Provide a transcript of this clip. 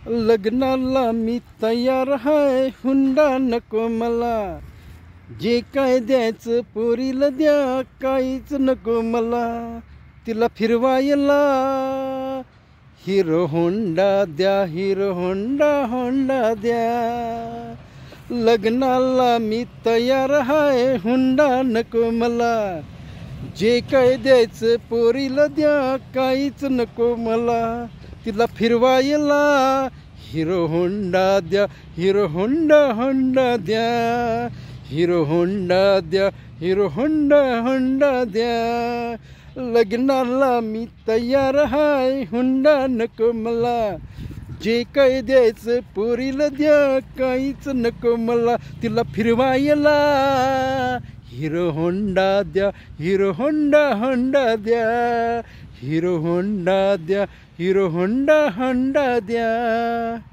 लग्नाला मी तयार हाय, हुंडा नको मला. जे काय द्यायचं पोरीला द्या, काहीच नको मला. तिला फिरवायला हिरो होंडा द्या, हिरो होंडा होंडा द्या. लग्नाला मी तयार हाय, हुंडा नको मला. जे काय द्यायचं पोरीला द्या, काहीच नको मला. तिला फिरवायला हिरो होंडा द्या, हिरो होंडा होंडा द्या. हिरो होंडा द्या, हिरो होंडा होंडा द्या. लग्नाला मी तयार हाय, हुंडा नको मला. जे काय द्यायचं पोरीला द्या, काहीच नको मला. तिला फिरवायला हिरो होंडा द्या, हिरो होंडा होंडा द्या. हिरो होंडा द्या, हिरो होंडा होंडा द्या.